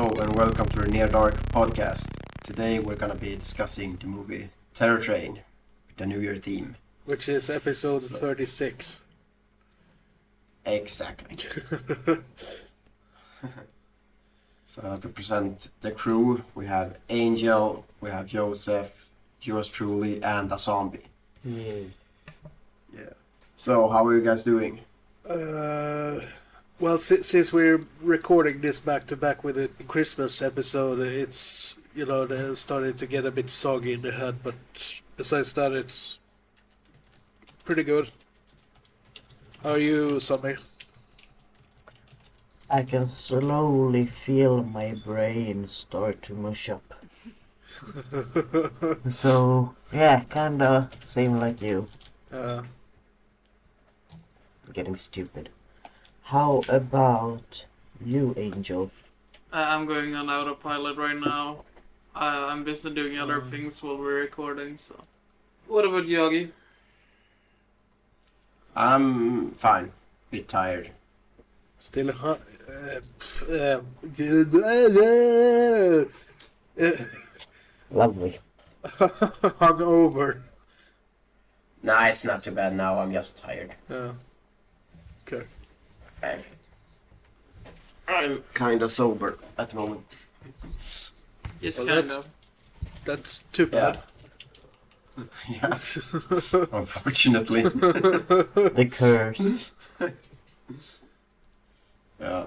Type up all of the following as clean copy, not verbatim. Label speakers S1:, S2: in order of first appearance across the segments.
S1: Hello and welcome to the Near Dark podcast. Today we're gonna be discussing the movie Terror Train, the New Year theme.
S2: Which is episode 36.
S1: Exactly. So to present the crew, we have Angel, we have Josef, yours truly, and a zombie. Yeah. So how are you guys doing?
S2: Well, since we're recording this back to back with the Christmas episode, it's, they started to get a bit soggy in the head, but besides that, it's pretty good. How are you, Sammy?
S3: I can slowly feel my brain start to mush up. So, yeah, kinda same like you. Getting stupid. How about you, Angel?
S4: I'm going on autopilot right now. I'm busy doing other things while we're recording, so... What about you, Ogge?
S1: I'm fine. Bit tired.
S2: Still
S3: Lovely.
S2: hungover.
S1: Nah, it's not too bad now. I'm just tired.
S2: Okay.
S1: I'm kinda sober at the moment.
S4: Yes,
S2: Well,
S4: kind of.
S2: That's too bad.
S1: Yeah. Unfortunately.
S3: The curse.
S1: Yeah.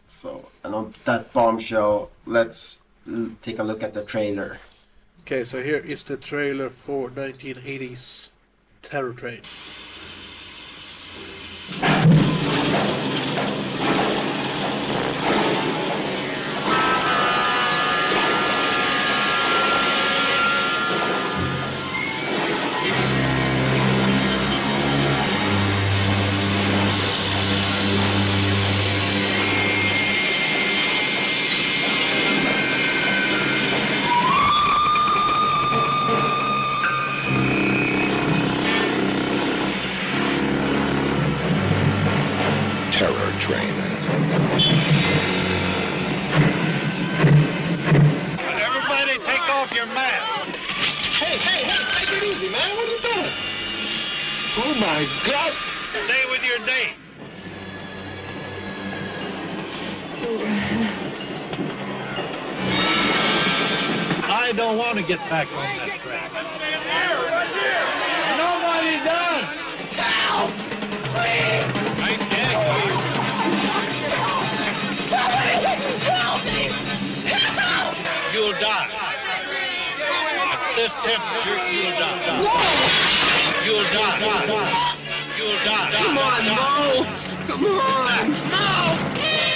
S1: So, and on that bombshell, let's take a look at the trailer.
S2: Okay, so here is the trailer for 1980s Terror Train.
S5: Terror Train.
S6: Everybody take off your mask. Hey, take it easy, man. What are you doing? Oh, my God. Stay with your date. I don't want to get back on that track. Nobody does. Help! Please! Nice getting, buddy. Help me! Help! You'll die. At this temperature, you'll die. You'll die. You'll die. Come on, Mo! Come on! No!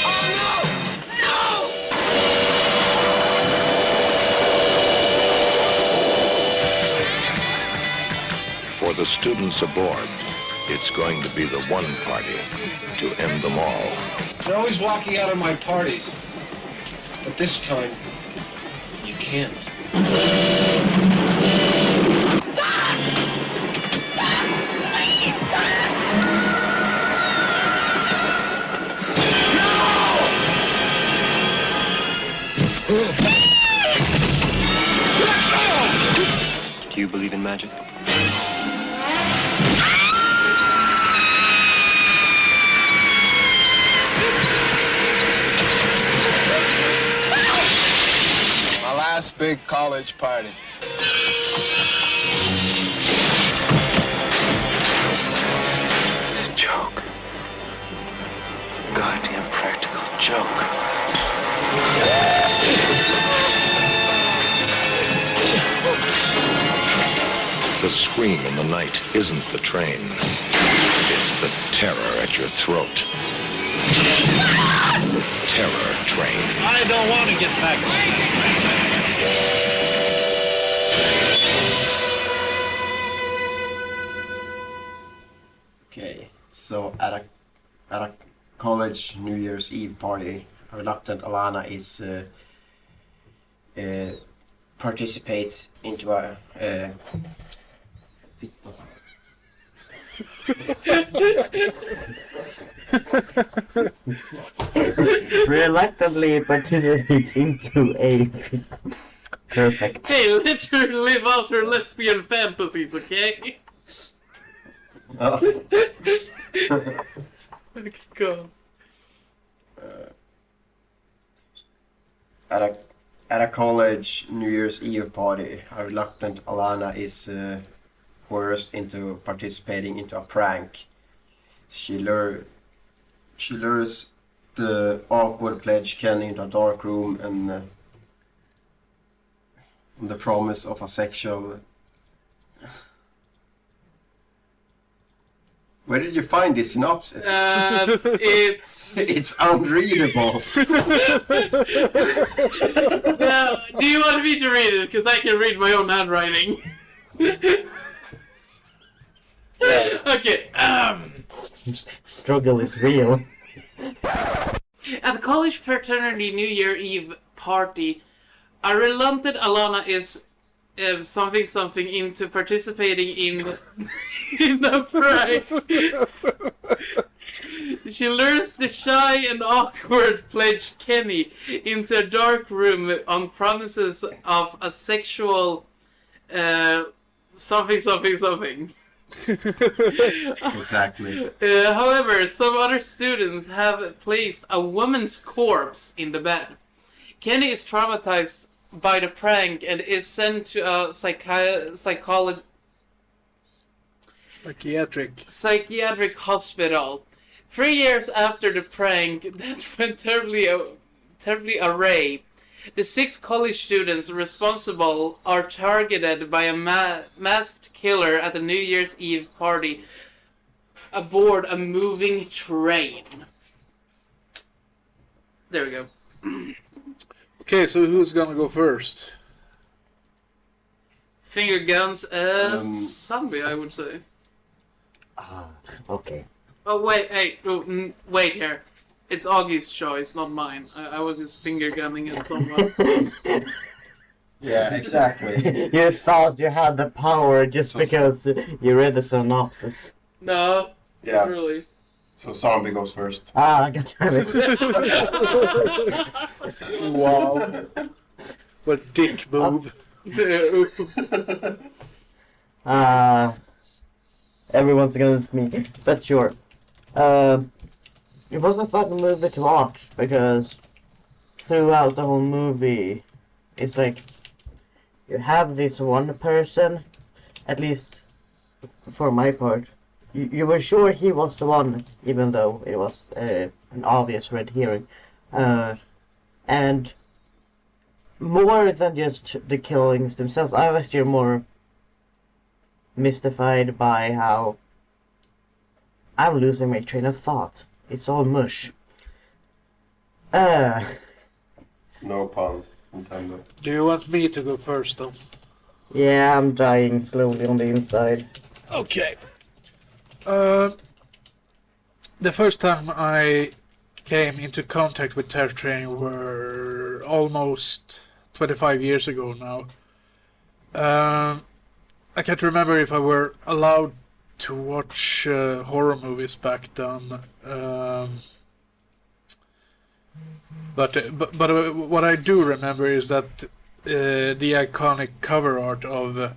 S6: Oh, no! No!
S5: For the students aboard, it's going to be the one party to end them all.
S7: They're always walking out of my parties. But this time, you can't.
S8: Do you believe in magic?
S7: My last big college party.
S8: It's a joke. Goddamn practical joke.
S5: The scream in the night isn't the train. It's the terror at your throat. Terror Train.
S6: I don't want to get back on that track.
S1: Okay, so at a college New Year's Eve party, a reluctant Alana is participates into a
S3: reluctantly participating to a perfect.
S4: Hey, let her live out her lesbian fantasies, okay?
S1: Oh.
S4: Go.
S1: At a college New Year's Eve party, a reluctant Alana is coerced into participating into a prank. She lures the awkward pledge Kenny into a dark room and the promise of a sexual. Where did you find this synopsis? It's unreadable.
S4: Do you want me to read it? Because I can read my own handwriting. Okay.
S3: Struggle is real.
S4: At the college fraternity New Year Eve party, a reluctant Alana is something into participating in a prank. She lures the shy and awkward pledge Kenny into a dark room on promises of a sexual something.
S1: Exactly.
S4: However, some other students have placed a woman's corpse in the bed. Kenny is traumatized by the prank and is sent to a psychiatric hospital. 3 years after the prank that went terribly awry, the 6 college students responsible are targeted by a masked killer at a New Year's Eve party aboard a moving train. There we go.
S2: Okay, so who's gonna go first?
S4: Finger guns and zombie, I would say.
S3: Okay.
S4: Oh wait, hey, wait here. It's Augie's choice, not mine. I was just finger gunning at someone.
S1: Yeah, exactly.
S3: You thought you had the power just because you read the synopsis.
S4: No,
S1: Yeah.
S4: not really.
S1: So zombie goes first.
S3: Ah, God damn it.
S2: Wow. What dick move.
S3: Everyone's against me, but sure. It was a fun movie to watch because throughout the whole movie, it's like you have this one person, at least for my part, you were sure he was the one, even though it was an obvious red herring. And more than just the killings themselves, I was still more mystified by how I'm losing my train of thought. It's all mush.
S1: No pun intended.
S2: Do you want me to go first, though?
S3: Yeah, I'm dying slowly on the inside.
S2: Okay. The first time I came into contact with Terror Train were almost 25 years ago now. I can't remember if I were allowed to watch horror movies back then. But what I do remember is that the iconic cover art of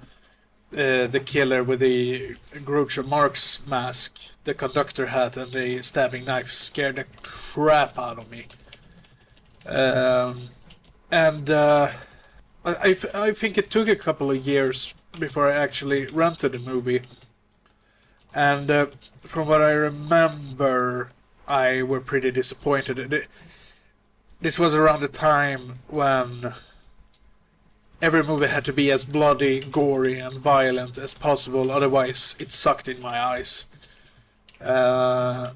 S2: the killer with the Groucho Marx mask, the conductor hat, and the stabbing knife scared the crap out of me. I think it took a couple of years before I actually rented the movie. And from what I remember, I were pretty disappointed. This was around the time when every movie had to be as bloody, gory, and violent as possible, otherwise it sucked in my eyes. I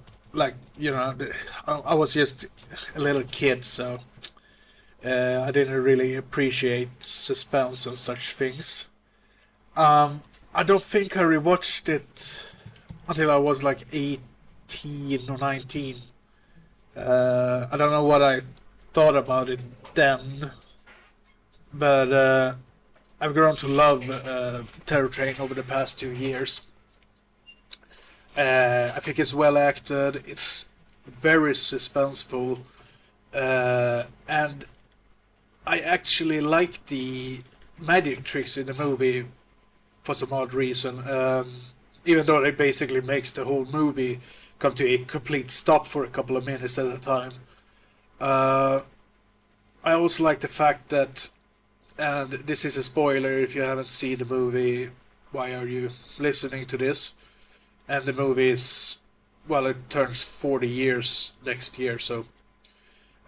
S2: was just a little kid, so I didn't really appreciate suspense and such things. I don't think I rewatched it until I was like 18 or 19. I don't know what I thought about it then, but I've grown to love Terror Train over the past 2 years. I think it's well acted, it's very suspenseful, And I actually like the magic tricks in the movie for some odd reason. Even though it basically makes the whole movie come to a complete stop for a couple of minutes at a time. I also like the fact that, and this is a spoiler if you haven't seen the movie, why are you listening to this? And the movie is, well, it turns 40 years next year, so.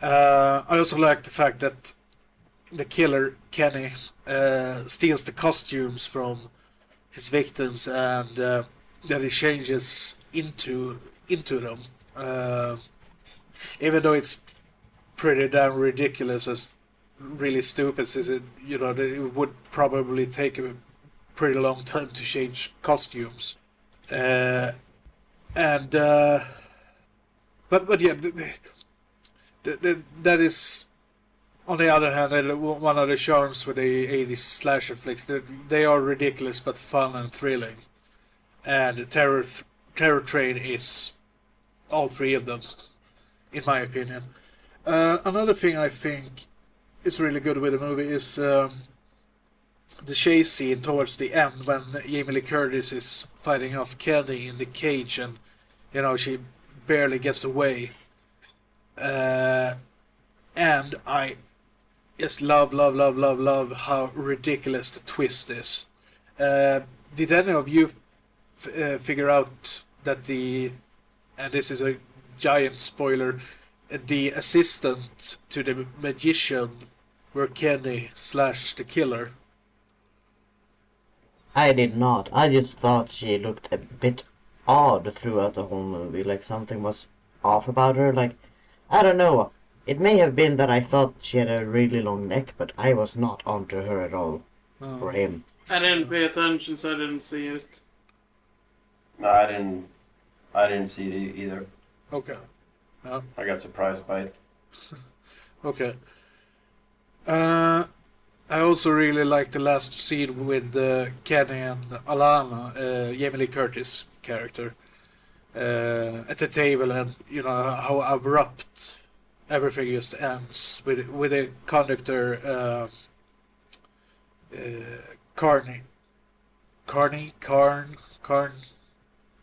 S2: I also like the fact that the killer, Kenny, steals the costumes from his victims and that he changes into them. Even though it's pretty damn ridiculous, as really stupid as it, it would probably take a pretty long time to change costumes. But yeah, that is, on the other hand, one of the charms with the 80s slasher flicks. They are ridiculous but fun and thrilling. And Terror Train is all three of them, in my opinion. Another thing I think is really good with the movie is the chase scene towards the end when Jamie Lee Curtis is fighting off Kenny in the cage and, she barely gets away. And I just love how ridiculous the twist is. Did any of you figure out that and this is a giant spoiler, the assistant to the magician were Kenny / the killer?
S3: I did not. I just thought she looked a bit odd throughout the whole movie, like something was off about her, like, I don't know. It may have been that I thought she had a really long neck, but I was not onto her at all. Or him.
S4: I didn't pay attention, so I didn't see it.
S1: No, I didn't see it either.
S2: Okay. Yeah.
S1: I got surprised by it.
S2: Okay. I also really like the last scene with Kenny and Alana, Jamie Lee Curtis character, at the table, and how abrupt everything just ends with the conductor Carney,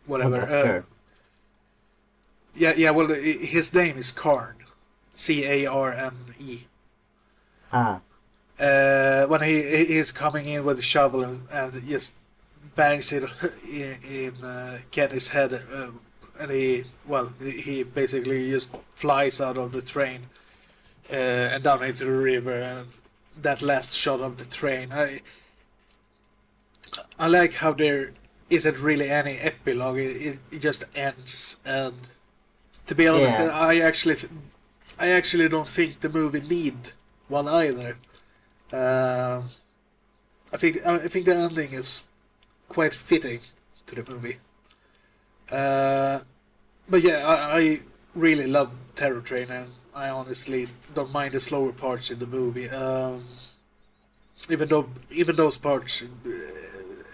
S2: whatever.
S3: Conductor.
S2: Yeah. Well, his name is Carn, Carne.
S3: Ah.
S2: When he is coming in with a shovel and just bangs it in Kenny's head, and he basically just flies out of the train and down into the river. And that last shot of the train, I like how there isn't really any epilogue. It just ends. And to be honest,
S3: Yeah.
S2: I actually don't think the movie need one either. I think the ending is quite fitting to the movie. But yeah, I really love Terror Train, and I honestly don't mind the slower parts in the movie. Even those parts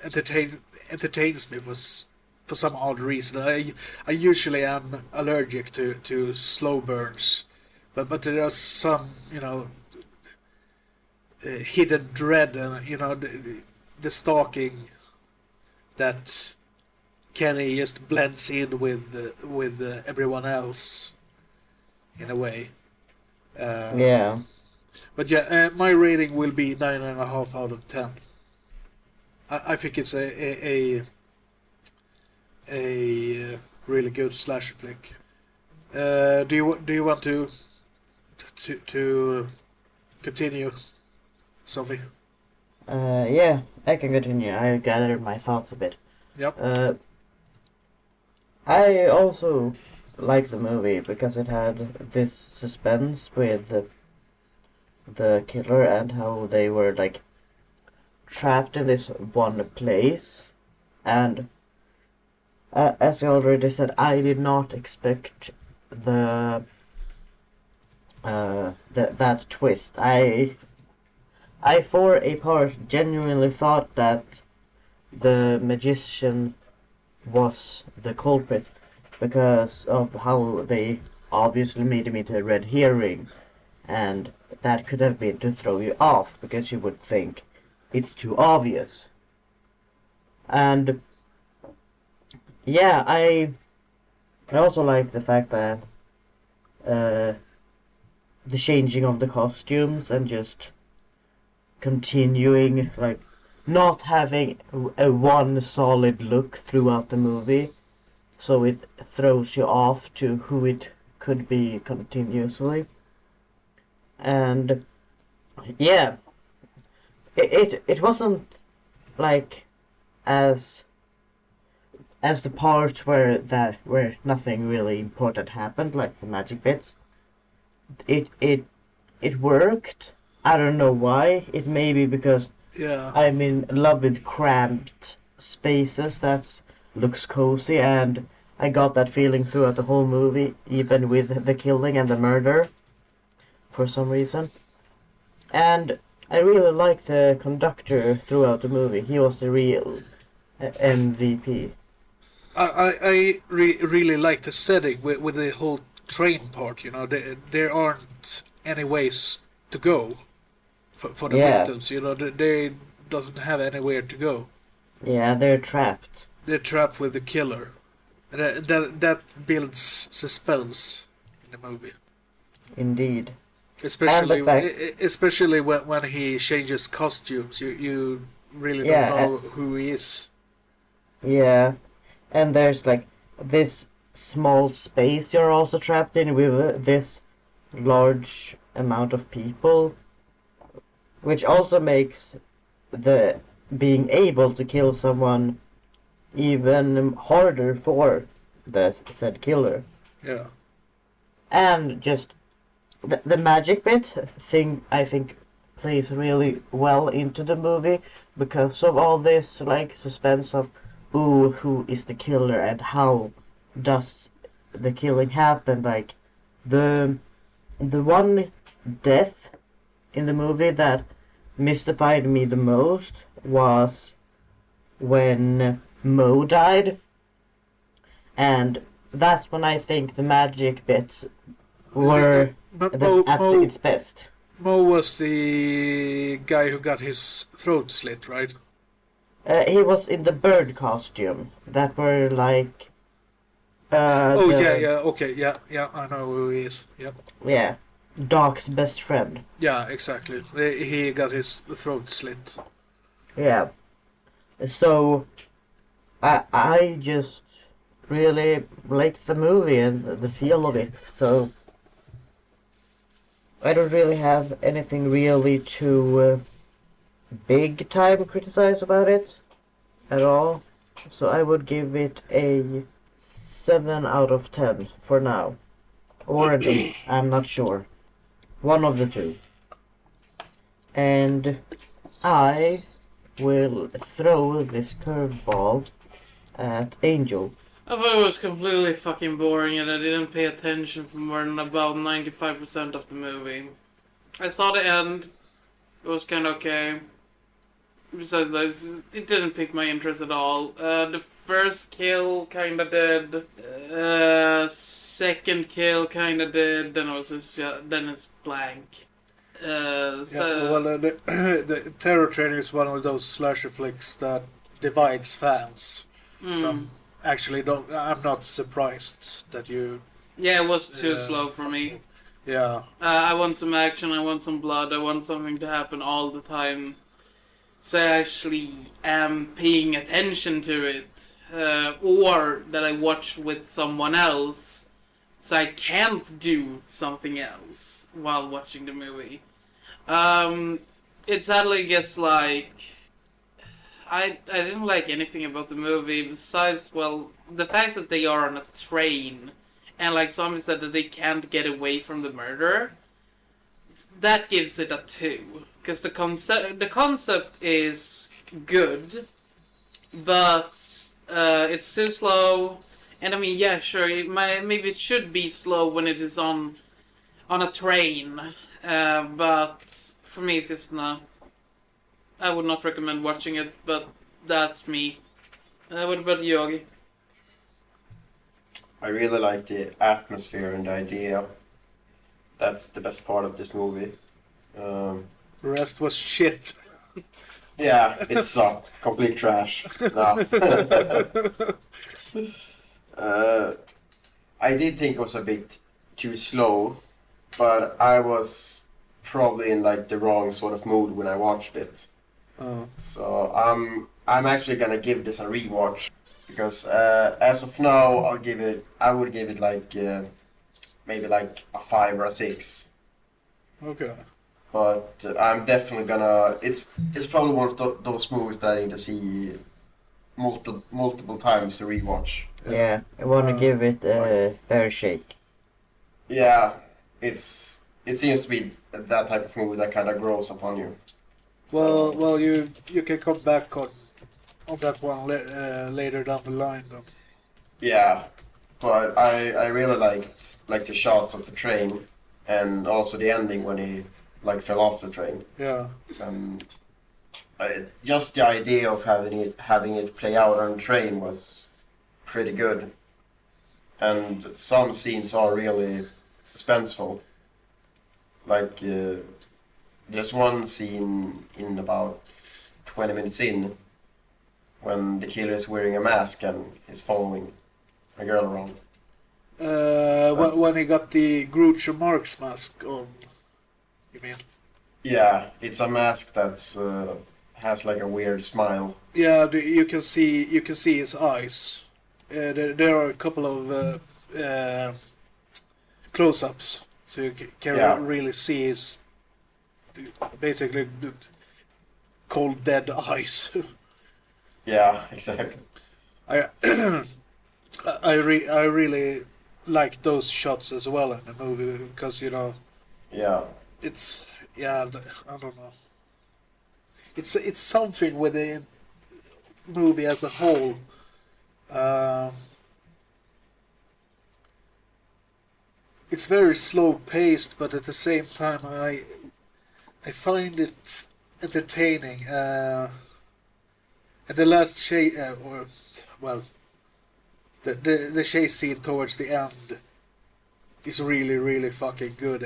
S2: entertains me for some odd reason. I usually am allergic to slow burns, but there are some hidden dread and the stalking that Kenny just blends in with everyone else in a way.
S3: Yeah.
S2: But yeah, my rating will be 9.5 out of 10. I think it's a really good slasher flick. Do you want to continue, Zombie?
S3: Yeah, I can continue. I gathered my thoughts a bit.
S2: Yep.
S3: I also like the movie because it had this suspense with the killer and how they were like trapped in this one place. And as I already said, I did not expect that twist. I for a part genuinely thought that the magician was the culprit because of how they obviously made him into a red herring, and that could have been to throw you off because you would think it's too obvious. And yeah, I also like the fact that the changing of the costumes and just continuing, like, not having a one solid look throughout the movie, so it throws you off to who it could be continuously. And yeah, it wasn't like as the parts where nothing really important happened, like the magic bits. It worked. I don't know why. It may be because
S2: Yeah.
S3: I'm in love with cramped spaces that looks cozy, and I got that feeling throughout the whole movie, even with the killing and the murder, for some reason. And I really like the conductor throughout the movie. He was the real MVP.
S2: I really like the setting with the whole train part. You know, there aren't any ways to go for the
S3: Yeah.
S2: victims. You know, they doesn't have anywhere to go.
S3: Yeah, they're trapped.
S2: They're trapped with the killer. And that builds suspense in the movie.
S3: Indeed.
S2: Especially
S3: And the fact-
S2: especially when he changes costumes. You really
S3: Yeah,
S2: don't know who he is.
S3: Yeah, and there's like this small space you're also trapped in with this large amount of people, which also makes the being able to kill someone even harder for the said killer.
S2: Yeah.
S3: And just the magic bit thing, I think, plays really well into the movie because of all this like suspense of, ooh, who is the killer and how does the killing happen? Like the one death in the movie that mystified me the most was when Mo died, and that's when I think the magic bits were
S2: But
S3: at its best.
S2: Mo was the guy who got his throat slit, right?
S3: He was in the bird costume that were like.
S2: Oh yeah, okay, yeah, I know who he is. Yep.
S3: Yeah, Doc's best friend.
S2: Yeah, exactly. He got his throat slit.
S3: Yeah. So, I just really liked the movie and the feel of it. So, I don't really have anything really to big time criticize about it at all. So I would give it a 7 out of 10 for now. Or an 8, I'm not sure. One of the two. And I will throw this curveball at Angel.
S4: I thought it was completely fucking boring and I didn't pay attention for more than about 95% of the movie. I saw the end. It was kind of okay. Besides that, it didn't pique my interest at all. The first kill kind of did. Second kill kind of did. Then it was just, then it's blank.
S2: Yeah, well, the Terror Train is one of those slasher flicks that divides fans. Some actually don't. I'm not surprised that you.
S4: Yeah, it was too slow for me.
S2: Yeah.
S4: I want some action, I want some blood, I want something to happen all the time. So I actually am paying attention to it. Or that I watch with someone else. So I can't do something else while watching the movie. It sadly gets like... I didn't like anything about the movie besides, well, the fact that they are on a train and like Zombie said that they can't get away from the murder. That gives it a 2. Because the concept is good, but it's too slow. And I mean, yeah, sure, maybe it should be slow when it is on a train, but for me it's just no. I would not recommend watching it, but that's me. What about you, Ogge?
S1: I really like the atmosphere and the idea. That's the best part of this movie. Um,
S2: The rest was shit.
S1: yeah, it sucked. Complete trash. No. I did think it was a bit too slow, but I was probably in like the wrong sort of mood when I watched it.
S2: Oh.
S1: So I'm actually gonna give this a rewatch because as of now I would give it like maybe like a 5 or a 6.
S2: Okay.
S1: But I'm definitely gonna. It's probably one of those movies that I need to see multiple times to rewatch.
S3: Yeah, I want to give it a fair shake.
S1: Yeah, it seems to be that type of movie that kind of grows upon you.
S2: Well, you can come back on that one later down the line, though.
S1: Yeah, but I really liked like the shots of the train and also the ending when he like fell off the train.
S2: Yeah.
S1: Just the idea of having it play out on a train was pretty good, and some scenes are really suspenseful. Like there's one scene in about 20 minutes in when the killer is wearing a mask and is following a girl around.
S2: When he got the Groucho Marx mask on, you mean?
S1: Yeah, it's a mask that's has like a weird smile.
S2: Yeah, you can see his eyes. There are a couple of close-ups, so you can really see his basically the cold dead eyes.
S1: Yeah, exactly.
S2: I really like those shots as well in the movie because
S1: Yeah.
S2: I don't know. It's something with the movie as a whole. It's very slow paced, but at the same time, I find it entertaining. And the last chase, the chase scene towards the end is really fucking good.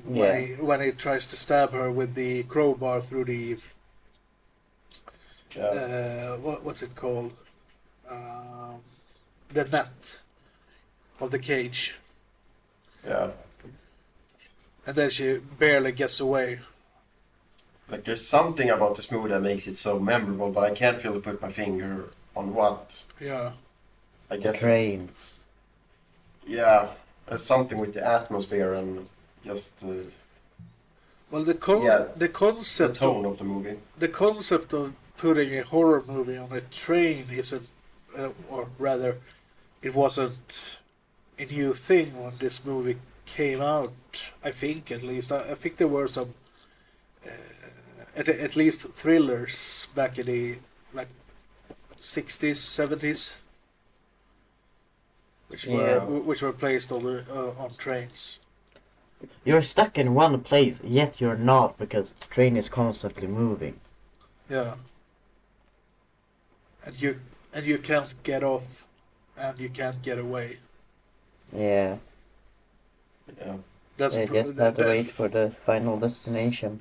S2: When he tries to stab her with the crowbar through the what's it called? The net of the cage.
S1: Yeah.
S2: And then she barely gets away.
S1: Like there's something about this movie that makes it so memorable, but I can't really put my finger on what.
S2: Yeah.
S1: I guess
S3: Trains.
S1: Yeah, there's something with the atmosphere and just
S2: Well, the
S1: the
S2: concept
S1: tone of the movie.
S2: The concept of putting a horror movie on a train isn't, or rather, it wasn't a new thing when this movie came out. I think, at least. I think there were some, at least thrillers back in the 60s, 70s, which were placed on trains.
S3: You're stuck in one place, yet you're not because the train is constantly moving.
S2: Yeah. And you can't get off, and you can't get away.
S3: Yeah.
S1: Yeah.
S3: You just have to wait for the final destination.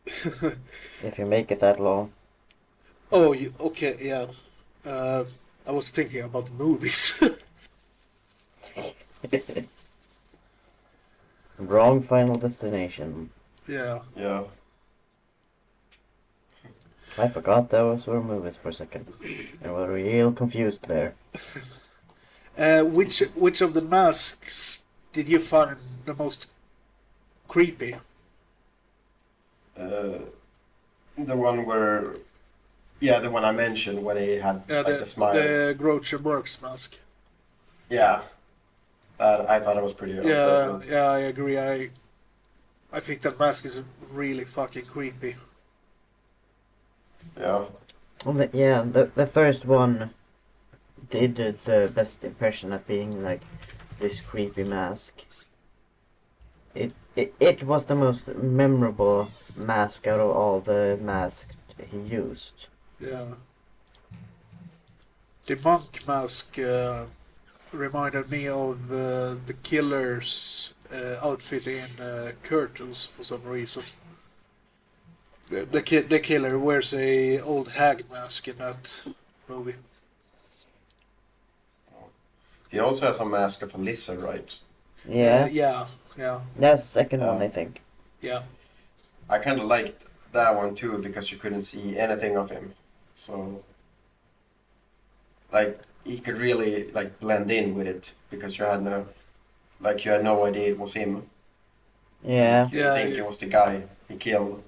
S3: If you make it that long.
S2: Oh, okay, yeah. I was thinking about the movies.
S3: Wrong final destination.
S2: Yeah.
S1: Yeah.
S3: I forgot those were movies for a second. I was real confused there.
S2: Which of the masks did you find the most creepy?
S1: The one where, the one I mentioned when he had the smile.
S2: The Groucho Marx mask.
S1: Yeah, I thought it was pretty.
S2: Yeah, I agree. I think that mask is really fucking creepy.
S1: Yeah.
S3: Well, the first one did the best impression at being like this creepy mask. It was the most memorable mask out of all the masks he used.
S2: Yeah. The monk mask reminded me of the killer's outfit in Curtains for some reason. The killer wears a old hag mask in that movie.
S1: He also has a mask of a lizard, right?
S3: Yeah,
S2: Yeah.
S3: that's the second one, I think.
S2: Yeah.
S1: I kind of liked that one too because you couldn't see anything of him. So, like, he could really like blend in with it because you had no idea it was him.
S3: Yeah,
S1: You think it was the guy he killed.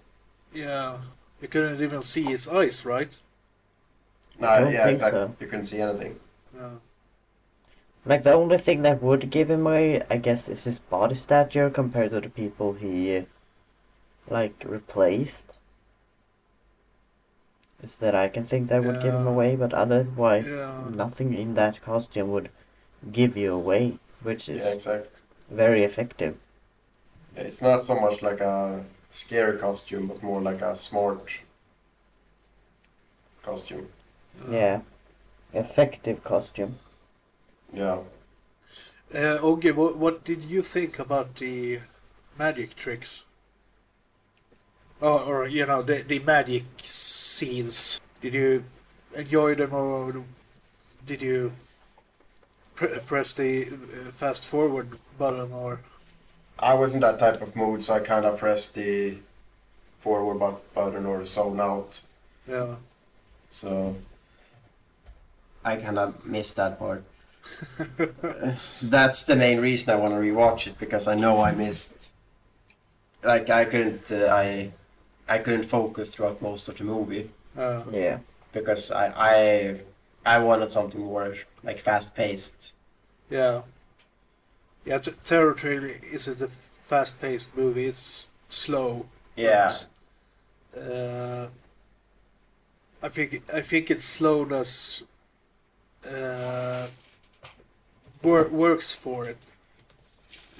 S2: Yeah. You couldn't even see his eyes, right?
S1: No,
S3: I don't
S1: yeah,
S3: think
S1: exactly.
S3: so.
S1: You couldn't see anything.
S2: Yeah.
S3: like the only thing that would give him away, I guess, is his body stature compared to the people he like replaced. Is that I can think that would give him
S2: Yeah.
S3: away, but otherwise,
S2: Yeah.
S3: nothing in that costume would give you away, which is
S1: Yeah, exactly.
S3: very effective.
S1: Yeah, it's not so much like a scary costume, but more like a smart costume.
S3: Yeah, effective costume.
S1: Yeah.
S2: Ogge, what did you think about the magic tricks? Or you know, the magic scenes? Did you enjoy them, or did you press the fast forward button, or?
S1: I was in that type of mood, so I kind of pressed the forward button or zone out.
S2: Yeah.
S1: So I kind of missed that part. That's the main reason I want to rewatch it because I know I missed. Like I couldn't focus throughout most of the movie
S3: Yeah.
S1: because I wanted something more like fast paced.
S2: Yeah. Yeah, Terror Trail isn't a fast-paced movie. It's slow.
S1: Yeah.
S2: But, I think its slowness works for it.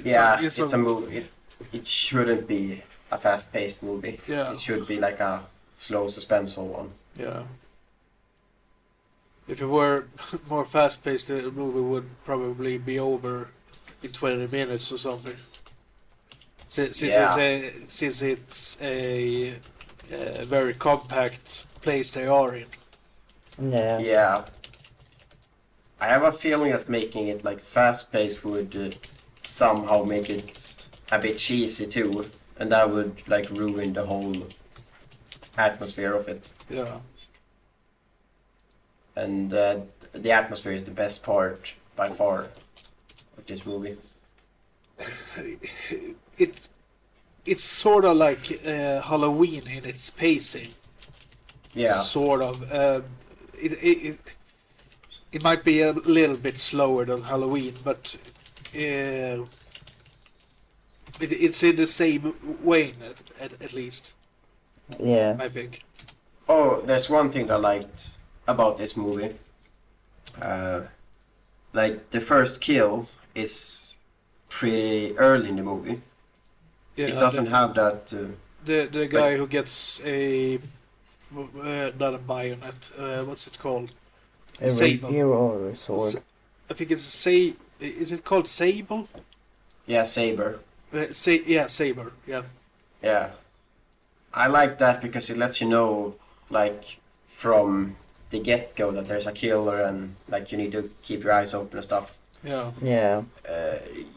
S1: It's a movie. It shouldn't be a fast paced movie.
S2: Yeah.
S1: It should be like a slow suspenseful one.
S2: Yeah. If it were more fast-paced, the movie would probably be over in 20 minutes or something. Since it's a very compact place they are in.
S3: Yeah.
S1: Yeah. I have a feeling that making it like fast paced would somehow make it a bit cheesy too, and that would like ruin the whole atmosphere of it.
S2: Yeah.
S1: And the atmosphere is the best part by far of this movie.
S2: It's sort of like Halloween in its pacing.
S1: Yeah.
S2: Sort of. It might be a little bit slower than Halloween, but it's in the same vein at least.
S3: Yeah.
S2: I think.
S1: Oh, there's one thing I liked about this movie. Like the first kill is pretty early in the movie.
S2: Yeah,
S1: It doesn't have that.
S2: The guy who gets a not a bayonet. What's it called?
S3: A
S2: Sable.
S3: rapier or a sword.
S2: I think it's Is it called sable?
S1: Yeah, saber.
S2: Saber. Yeah.
S1: Yeah. I like that because it lets you know, like, from the get-go that there's a killer and, like, you need to keep your eyes open and stuff.
S2: Yeah.
S3: Yeah.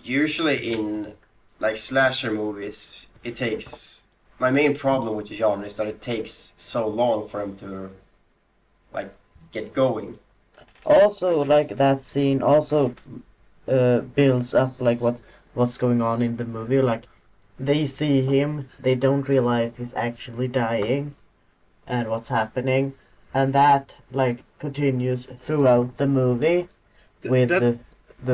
S1: Usually in, like, slasher movies, it takes... My main problem with the genre is that it takes so long for them to, like, get going.
S3: Also, like that scene also builds up like what's going on in the movie. Like they see him, they don't realize he's actually dying, and what's happening, and that like continues throughout the movie with the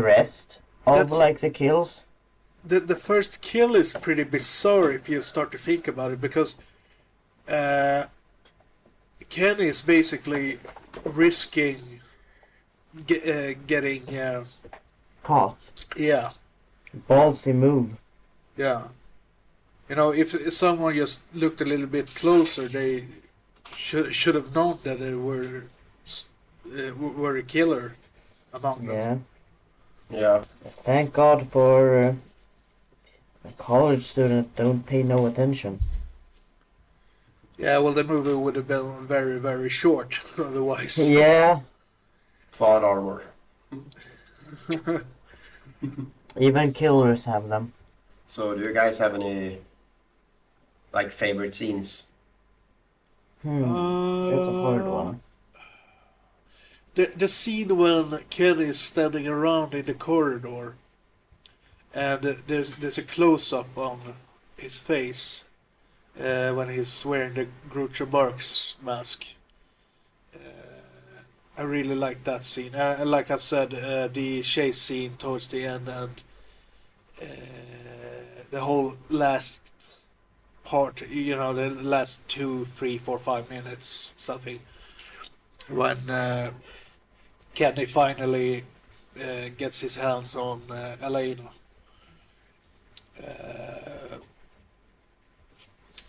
S3: rest of like the kills.
S2: The first kill is pretty bizarre if you start to think about it, because Kenny is basically risking getting
S3: Caught.
S2: yeah.
S3: Ballsy move.
S2: Yeah. You know, if someone just looked a little bit closer, they should have known that they were a killer among them.
S3: Yeah.
S1: Yeah.
S3: Thank God for a college student don't pay no attention.
S2: Yeah, well, the movie would have been very, very short otherwise.
S3: Yeah,
S1: Plot armor.
S3: even killers have them.
S1: So, do you guys have any like favorite scenes?
S3: That's a hard one.
S2: The scene when Kenny is standing around in the corridor, and there's a close up on his face when he's wearing the Groucho Marx mask. I really like that scene. Like I said, the chase scene towards the end and the whole last part, you know, the last 2, 3, 4, 5 minutes, something, when Kenny finally gets his hands on Elena.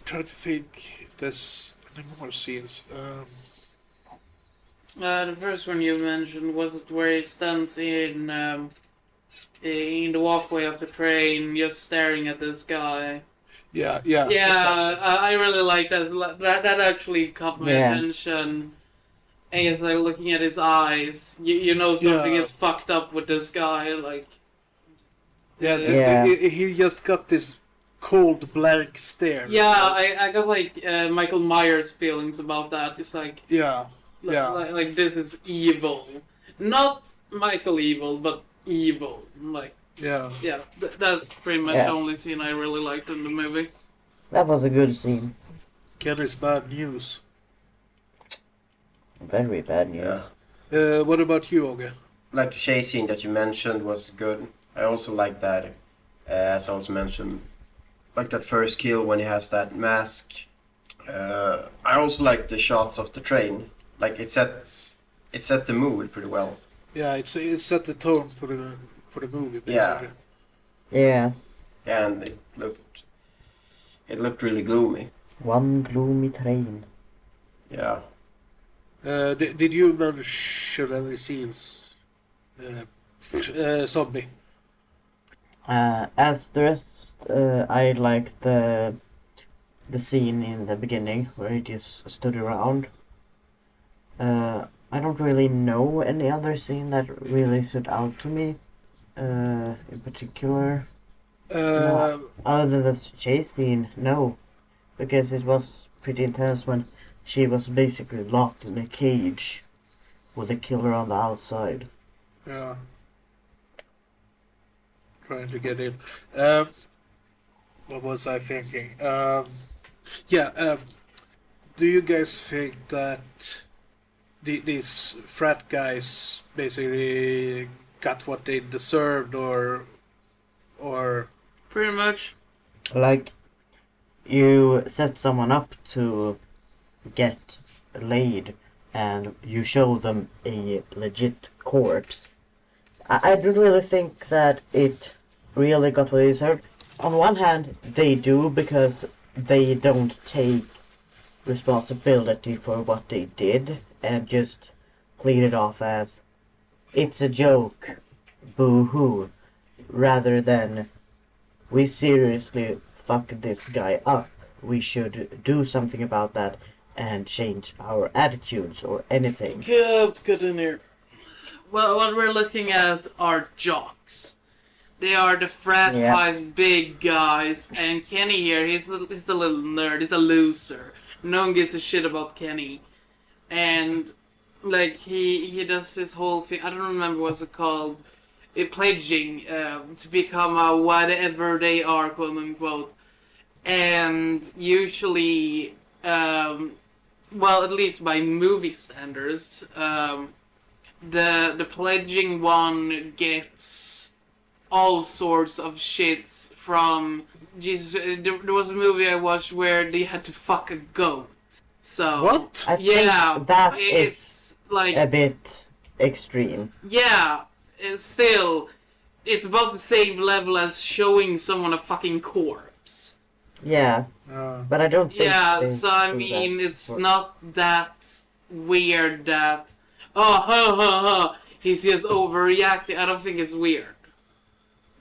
S2: Trying to think if there's any more scenes.
S4: The first one you mentioned was it where he stands in the walkway of the train, just staring at this guy.
S2: Yeah.
S4: Yeah,
S2: Exactly.
S4: I really like that. That actually caught my
S3: Yeah.
S4: attention. And it's like looking at his eyes. You know something
S2: Yeah.
S4: is fucked up with this guy. Like,
S2: Yeah,
S3: Yeah.
S2: he just got this cold blank stare.
S4: yeah, I got like Michael Myers feelings about that. It's like,
S2: Yeah.
S4: like this is evil, not Michael evil, but evil. Like,
S2: Yeah.
S4: yeah, that's pretty much
S3: Yeah.
S4: the only scene I really liked in the movie.
S3: That was a good scene.
S2: Kenny's bad news.
S3: Very bad news.
S1: Yeah.
S2: What about you, Ogge?
S1: Like the chase scene that you mentioned was good. I also like that, as I also mentioned, like that first kill when he has that mask. I also like the shots of the train. Like it set the mood pretty well.
S2: Yeah, it set the tone for the movie, basically.
S3: Yeah.
S1: And it looked really gloomy.
S3: One gloomy train.
S1: Yeah.
S2: Did you mention any scenes? Zombie.
S3: As the rest, I like the scene in the beginning where he just stood around. I don't really know any other scene that really stood out to me, in particular. Other than the chase scene, no, because it was pretty intense when she was basically locked in a cage with a killer on the outside.
S2: Yeah. Trying to get in. What was I thinking? Do you guys think that these frat guys basically got what they deserved, or
S4: Pretty much.
S3: Like, you set someone up to get laid and you show them a legit corpse. I don't really think that it really got what they deserved. On one hand, they do because they don't take responsibility for what they did and just plead it off as it's a joke, boo-hoo, rather than we seriously fuck this guy up. We should do something about that and change our attitudes or anything.
S4: Get in here. Well, what we're looking at are jocks. They are the frat
S3: Yeah.
S4: house big guys, and Kenny here, he's a little nerd, he's a loser. No one gives a shit about Kenny. And, like, he does this whole thing, I don't remember what's it called, pledging to become a whatever they are, quote unquote. And usually, well, at least by movie standards, the pledging one gets all sorts of shit from... Jesus, there was a movie I watched where they had to fuck a goat. So...
S2: what?
S3: I
S4: Yeah,
S3: think that
S4: it's like...
S3: a bit extreme.
S4: Yeah, it's still... It's about the same level as showing someone a fucking corpse.
S3: Yeah, but I don't think
S4: Yeah,
S3: they
S4: so I
S3: do
S4: mean,
S3: that
S4: it's
S3: for-
S4: not that weird that... Oh, ha ha ha! he's just overreacting. I don't think it's weird.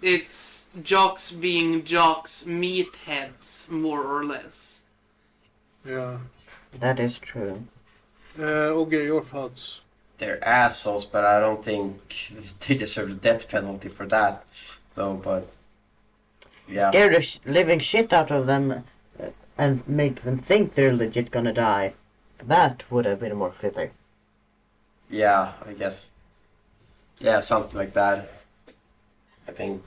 S4: It's jocks being jocks, meatheads, more or less.
S2: Yeah.
S3: That is true.
S2: Okay, your thoughts.
S1: They're assholes, but I don't think they deserve the death penalty for that, though. But yeah,
S3: Scare the living shit out of them and make them think they're legit gonna die. That would have been more fitting.
S1: yeah, I guess, yeah, something like that. I think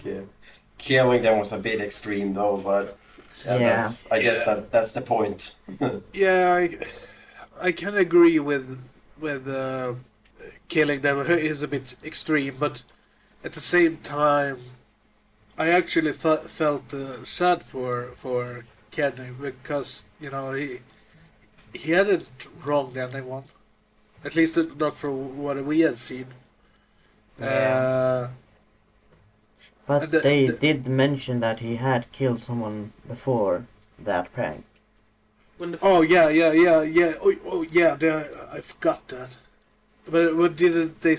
S1: killing them was a bit extreme, though. But
S3: Yeah.
S1: I guess that's the point.
S2: Yeah, I can agree with killing them is a bit extreme, but at the same time, I actually felt sad for Kenny because he hadn't wronged anyone, at least not from what we had seen.
S3: Yeah. But
S2: And
S3: they did mention that he had killed someone before that prank.
S4: When the
S2: Oh yeah. Oh yeah. I forgot that. But didn't they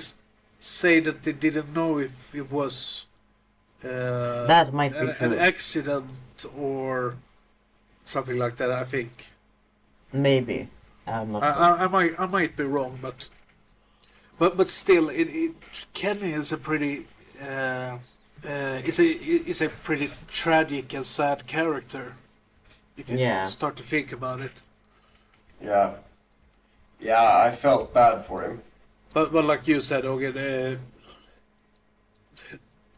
S2: say that they didn't know if it was
S3: That might be
S2: an
S3: true.
S2: accident or something like that? I think.
S3: Maybe. I'm not sure.
S2: I might be wrong, but still, Kenny is a pretty it's a pretty tragic and sad character. If you
S3: Yeah.
S2: start to think about it.
S1: Yeah, yeah, I felt bad for him.
S2: But like you said, Ogge,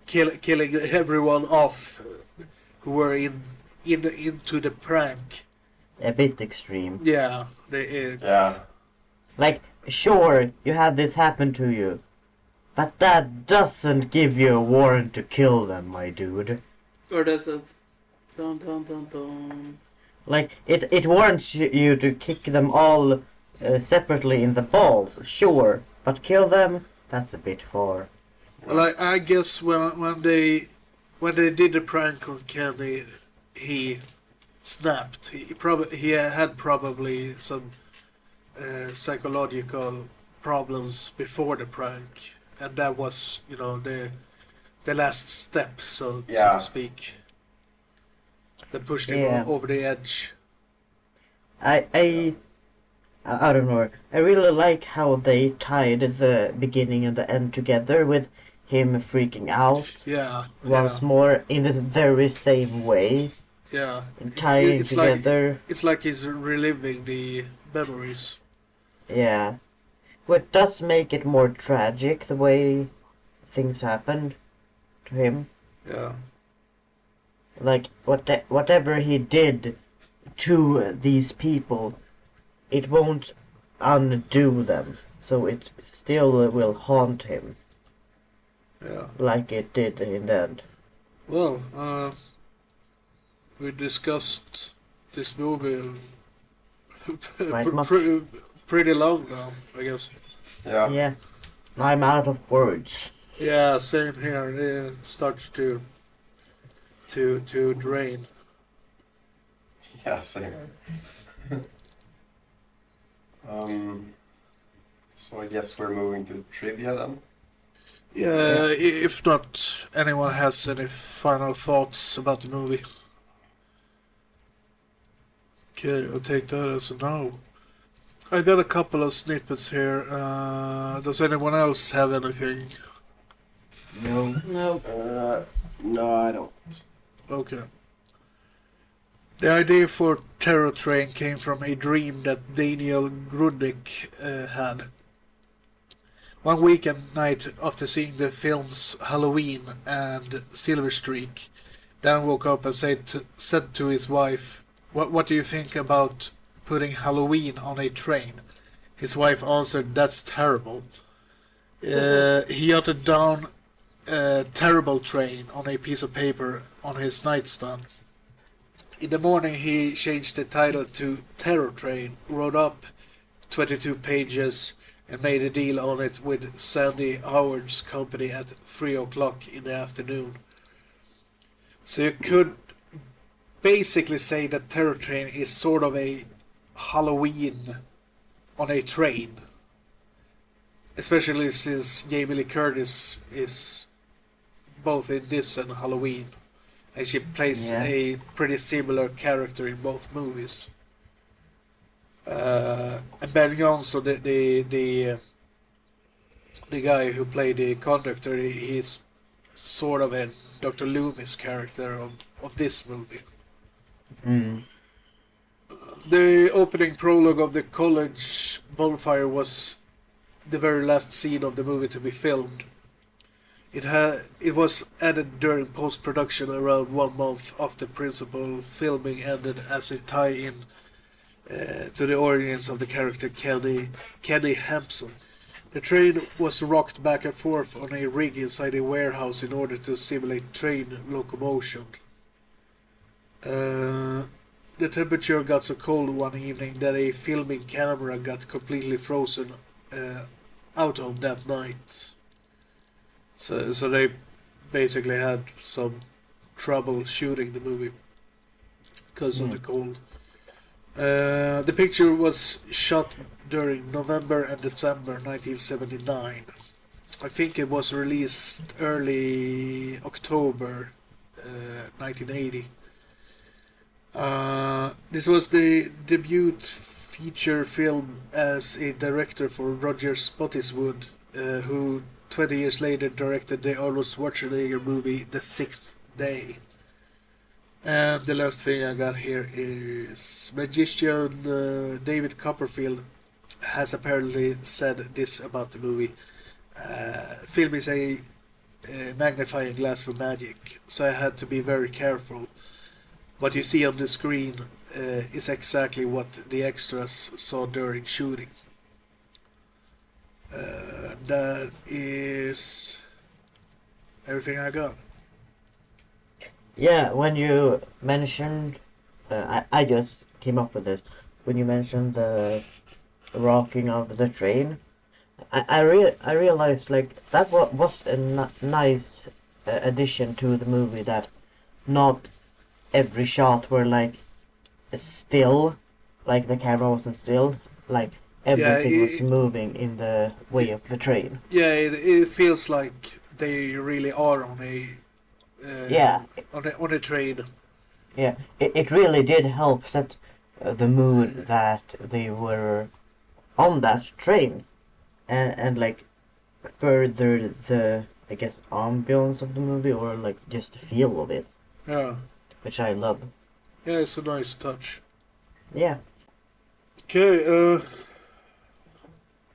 S2: killing everyone off who were into the prank.
S3: A bit extreme.
S2: Yeah,
S1: Yeah,
S3: Like, sure, you had this happen to you, but that doesn't give you a warrant to kill them, my dude.
S4: or does it? Dun dun dun dun.
S3: Like, it warrants you to kick them all separately in the balls, sure, but kill them? That's a bit far.
S2: well, I guess when they did the prank on Kenny, he snapped. He had probably some psychological problems before the prank, and that was the last step, so to speak. That pushed him
S3: Yeah.
S2: over the edge.
S3: I don't know. I really like how they tied the beginning and the end together with him freaking out
S2: Yeah.
S3: once more in this very same way,
S2: Yeah.
S3: and tying
S2: It's
S3: together.
S2: It's like he's reliving the memories.
S3: Yeah. What does make it more tragic the way things happened to him.
S2: Yeah.
S3: Like, whatever he did to these people, it won't undo them. So it still will haunt him,
S2: Yeah.
S3: like it did in the end.
S2: Well, we discussed this movie
S3: Quite much.
S2: pretty long now, I guess.
S1: yeah,
S3: Yeah. I'm out of words.
S2: Yeah, same here. It starts to drain.
S1: yeah, same. So I guess we're moving to trivia then.
S2: Yeah, if not anyone has any final thoughts about the movie. Okay, I'll take that as a no. I got a couple of snippets here. Does anyone else have anything?
S3: No.
S4: No.
S1: No, I don't.
S2: Okay. The idea for Terror Train came from a dream that Daniel Grudnik had. One weekend night after seeing the films Halloween and Silver Streak, Dan woke up and said to his wife, What do you think about putting Halloween on a train? His wife answered, "That's terrible." He jotted down Terrible Train on a piece of paper on his nightstand. In the morning he changed the title to Terror Train, wrote up 22 pages, and made a deal on it with Sandy Howard's company at 3 o'clock in the afternoon. So you could basically say that Terror Train is sort of a Halloween on a train. especially since Jamie Lee Curtis is both in this and Halloween, and she plays a pretty similar character in both movies. And Ben Johnson, the guy who played the conductor, he's sort of a Dr. Loomis character of this movie. The opening prologue of the college bonfire was the very last scene of the movie to be filmed. It was added during post-production around 1 month after principal filming ended as a tie-in to the origins of the character Kenny Hampson. The train was rocked back and forth on a rig inside a warehouse in order to simulate train locomotion. The temperature got so cold one evening that a filming camera got completely frozen out on that night. So they basically had some trouble shooting the movie because of the cold. The picture was shot during November and December 1979. I think it was released early October 1980. This was the debut feature film as a director for Roger Spottiswoode, who 20 years later directed the Arnold Schwarzenegger movie The Sixth Day. And the last thing I got here is magician David Copperfield has apparently said this about the movie. Film is a magnifying glass for magic, so I had to be very careful. What you see on the screen is exactly what the extras saw during shooting. That is everything I got.
S3: Yeah, when you mentioned, I just came up with this. When you mentioned the rocking of the train, I realized like that was a nice addition to the movie, that not every shot were like still, like the camera wasn't still, like everything was moving in the way of the train.
S2: Yeah, it feels like they really are on a on a train.
S3: Yeah, it really did help set the mood that they were on that train, and like further the, I guess, ambience of the movie, or like just the feel of it.
S2: Yeah.
S3: Which I love.
S2: Yeah, it's a nice touch.
S3: Yeah.
S2: Okay,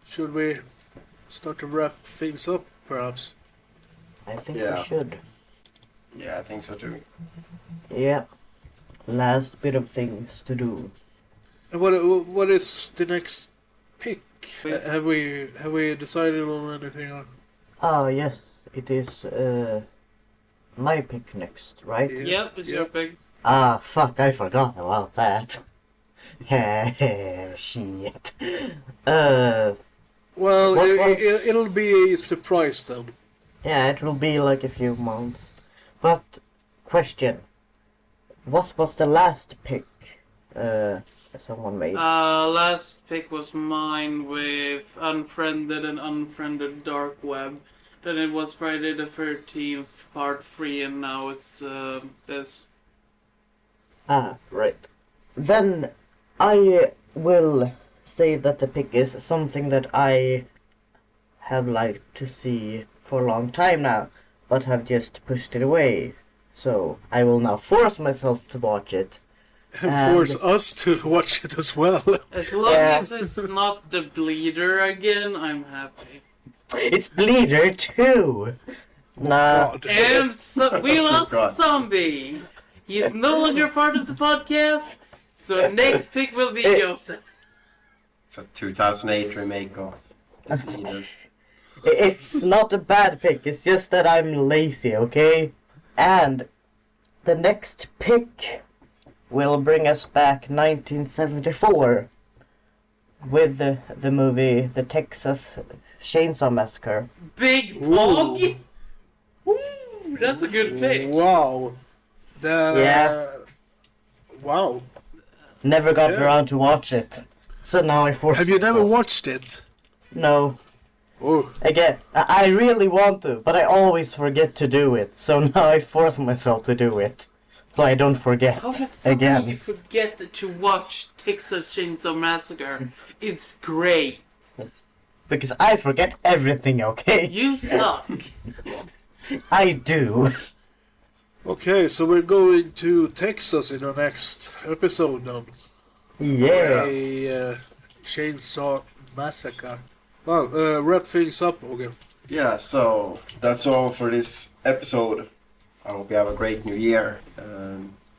S2: should we start to wrap things up, perhaps?
S3: I think we should.
S1: Yeah, I think so too.
S3: Yeah. Last bit of things to do.
S2: And what is the next pick? Have we decided on anything?
S3: Ah, yes, it is my pick next, right?
S4: Yep, it's your pick.
S3: Ah, fuck, I forgot about that. Shit.
S2: Well, it'll be a surprise then.
S3: Yeah, it will be like a few months. But, question. What was the last pick someone made?
S4: Last pick was mine with Unfriended and Unfriended Dark Web. Then it was Friday the 13th, part 3, and now it's this.
S3: Ah, right. Then I will say that the pick is something that I have liked to see for a long time now, but have just pushed it away. So I will now force myself to watch it.
S2: And force us to watch it as well.
S4: As long as it's not the Bleeder again, I'm happy.
S3: It's Bleeder too! Nah.
S2: God.
S4: And we lost Zombie! He's no longer part of the podcast, so next pick will be Josef.
S1: It's a 2008 remake of Bleeder.
S3: It's not a bad pick, it's just that I'm lazy, okay? And the next pick will bring us back 1974 with the movie The Texas Chainsaw Massacre.
S4: Big Pog? Woo, that's a good pick.
S2: Wow. Wow.
S3: Never got around to watch it, so now I forced
S2: Have you never
S3: myself.
S2: watched it?
S3: No.
S2: Oh,
S3: Again, I really want to, but I always forget to do it. So now I force myself to do it, so I don't forget
S4: How the fuck do you
S3: again.
S4: forget to watch Texas Chainsaw Massacre? It's great.
S3: Because I forget everything, okay?
S4: You suck.
S3: I do.
S2: okay, so we're going to Texas in the next episode now.
S3: Yeah.
S2: A chainsaw massacre. Well, wrap things up, Ogge.
S1: Yeah, so that's all for this episode. I hope you have a great new year.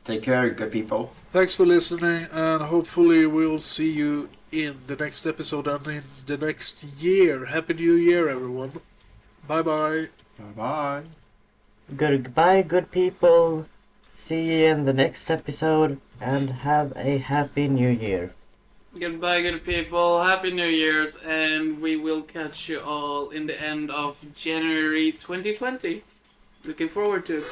S1: Take care, good people.
S2: Thanks for listening, and hopefully we'll see you in the next episode and in the next year. Happy New Year, everyone. Bye bye.
S1: Bye bye.
S3: Goodbye, good people. See you in the next episode, and have a happy new year.
S4: Goodbye, good people. Happy New Year's, and we will catch you all in the end of January 2020. Looking forward to it.